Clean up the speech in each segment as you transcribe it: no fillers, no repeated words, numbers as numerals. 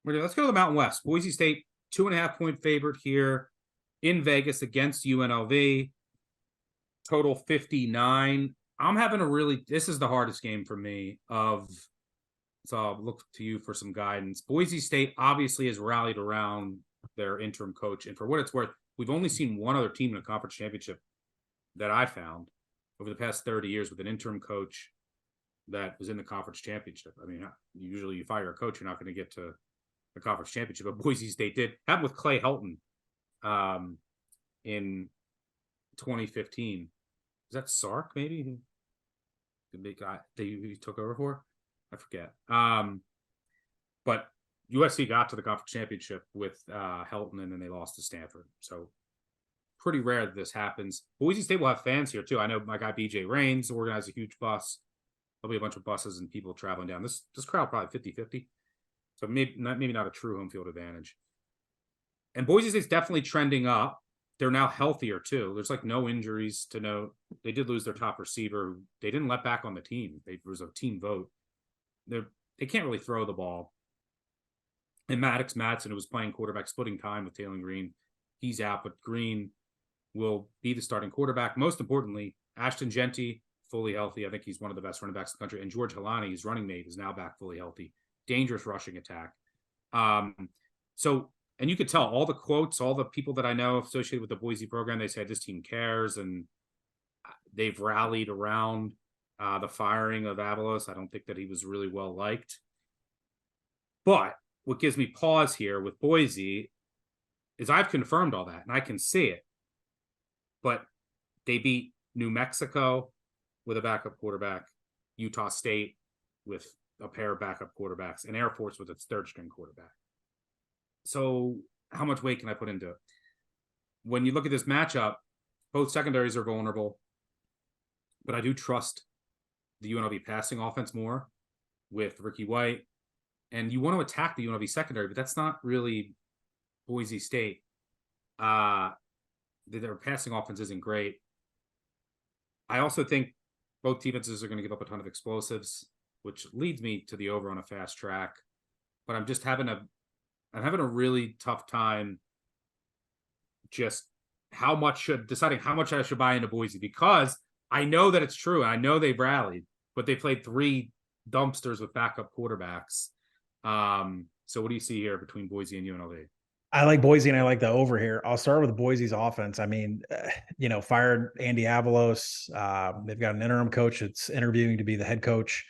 Let's go to the Mountain West. Boise State, 2.5-point favorite here in Vegas against UNLV. Total 59. I'm having this is the hardest game for me so I'll look to you for some guidance. Boise State obviously has rallied around their interim coach. And for what it's worth, we've only seen one other team in a conference championship that I found over the past 30 years with an interim coach that was in the conference championship. I mean, usually you fire a coach, you're not going to get to the conference championship, but Boise State did. Happened with Clay Helton in 2015. Is that Sark, maybe? The big guy that he took over for? I forget. But USC got to the conference championship with Helton, and then they lost to Stanford. So pretty rare that this happens. Boise State will have fans here, too. I know my guy BJ Rains organized a huge bus. There'll be a bunch of buses and people traveling down. This crowd probably 50-50. So maybe not a true home field advantage. And Boise State's definitely trending up. They're now healthier, too. There's like no injuries to note. They did lose their top receiver. They didn't let back on the team. It was a team vote. They can't really throw the ball. And Maddox Madsen, who was playing quarterback, splitting time with Taylor Green, he's out, but Green will be the starting quarterback. Most importantly, Ashton Jeanty, fully healthy. I think he's one of the best running backs in the country. And George Halani, his running mate, is now back fully healthy. Dangerous rushing attack. And you could tell all the quotes, all the people that I know associated with the Boise program, they said this team cares, and they've rallied around the firing of Avalos. I don't think that he was really well liked. But what gives me pause here with Boise is I've confirmed all that, and I can see it. But they beat New Mexico with a backup quarterback, Utah State with a pair of backup quarterbacks, and Air Force with its third-string quarterback. So how much weight can I put into it? When you look at this matchup, both secondaries are vulnerable, but I do trust the UNLV passing offense more with Ricky White. And you want to attack the UNLV secondary, but that's not really Boise State. Their passing offense isn't great. I also think both defenses are going to give up a ton of explosives, which leads me to the over on a fast track. But I'm just having a really tough time just deciding how much I should buy into Boise, because I know that it's true. I know they've rallied, but they played 3 dumpsters with backup quarterbacks. So what do you see here between Boise and UNLV? I like Boise and I like the over here. I'll start with Boise's offense. I mean, fired Andy Avalos. They've got an interim coach that's interviewing to be the head coach.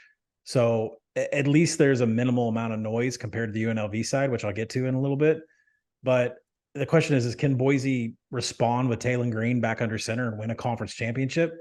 So at least there's a minimal amount of noise compared to the UNLV side, which I'll get to in a little bit. But the question is can Boise respond with Taylor Green back under center and win a conference championship?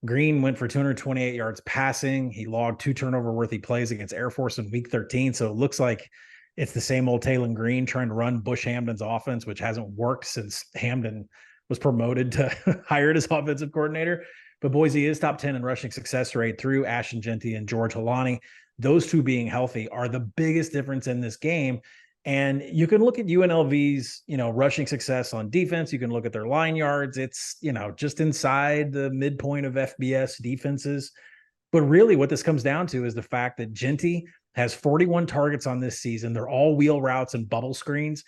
Green went for 228 yards passing. He logged 2 turnover-worthy plays against Air Force in Week 13. So it looks like it's the same old Taylor Green trying to run Bush Hamden's offense, which hasn't worked since Hamden was promoted to hired as offensive coordinator. But Boise is top 10 in rushing success rate through Ashton Jeanty and George Halani. Those two being healthy are the biggest difference in this game. And you can look at UNLV's, rushing success on defense. You can look at their line yards. It's, just inside the midpoint of FBS defenses. But really what this comes down to is the fact that Jeanty has 41 targets on this season. They're all wheel routes and bubble screens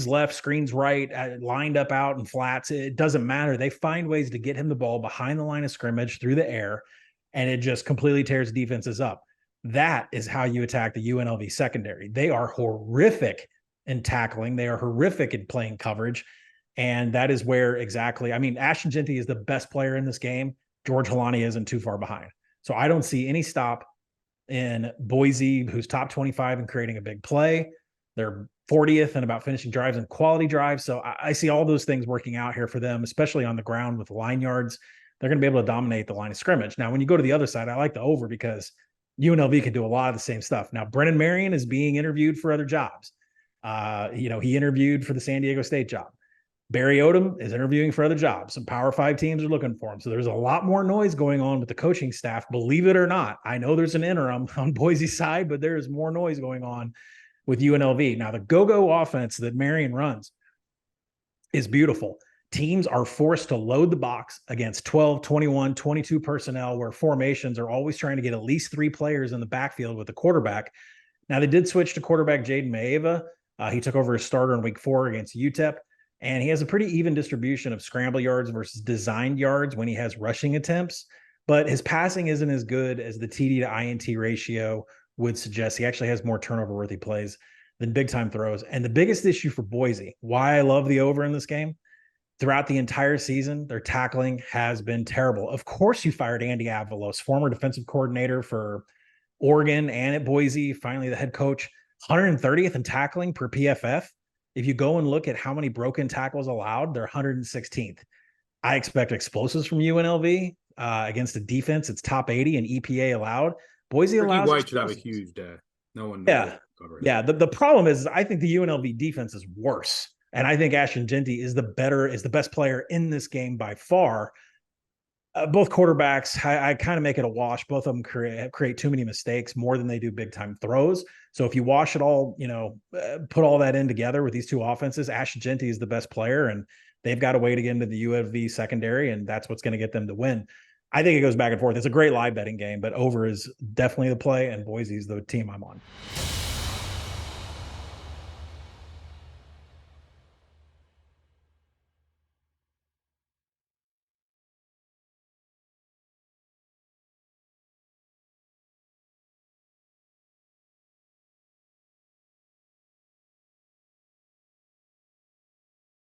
left, screens right, lined up out and flats. It doesn't matter. They find ways to get him the ball behind the line of scrimmage through the air, and it just completely tears defenses up. That is how you attack the UNLV secondary. They are horrific in tackling. They are horrific in playing coverage. And that is where Ashton Jeanty is the best player in this game. George Halani isn't too far behind. So I don't see any stop in Boise, who's top 25 in creating a big play. They're 40th and about finishing drives and quality drives. So I see all those things working out here for them, especially on the ground with line yards. They're going to be able to dominate the line of scrimmage. Now, when you go to the other side, I like the over because UNLV can do a lot of the same stuff. Now, Brennan Marion is being interviewed for other jobs. He interviewed for the San Diego State job. Barry Odom is interviewing for other jobs. Some Power 5 teams are looking for him. So there's a lot more noise going on with the coaching staff, believe it or not. I know there's an interim on Boise's side, but there is more noise going on with UNLV. Now, the go-go offense that Marion runs is beautiful. Teams are forced to load the box against 12, 21, 22 personnel where formations are always trying to get at least 3 players in the backfield with the quarterback. Now, they did switch to quarterback Jaden Maeva. He took over as starter in week 4 against UTEP, and he has a pretty even distribution of scramble yards versus designed yards when he has rushing attempts, but his passing isn't as good as the TD to INT ratio would suggest. He actually has more turnover-worthy plays than big-time throws. And the biggest issue for Boise, why I love the over in this game, throughout the entire season, their tackling has been terrible. Of course, you fired Andy Avalos, former defensive coordinator for Oregon and at Boise, finally the head coach, 130th in tackling per PFF. If you go and look at how many broken tackles allowed, they're 116th. I expect explosives from UNLV against a defense. It's top 80 in EPA allowed. Boise Ricky allows White should have a explosives. huge day. No one Yeah. cover it. Yeah. The problem is I think the UNLV defense is worse. And I think Ashton Genty is the best player in this game by far. Both quarterbacks, I kind of make it a wash. Both of them create too many mistakes, more than they do big time throws. So if you wash it all, put all that in together with these two offenses, Ashton Genty is the best player, and they've got a way to get into the UNLV secondary, and that's what's going to get them to win. I think it goes back and forth. It's a great live betting game, but over is definitely the play, and Boise's the team I'm on.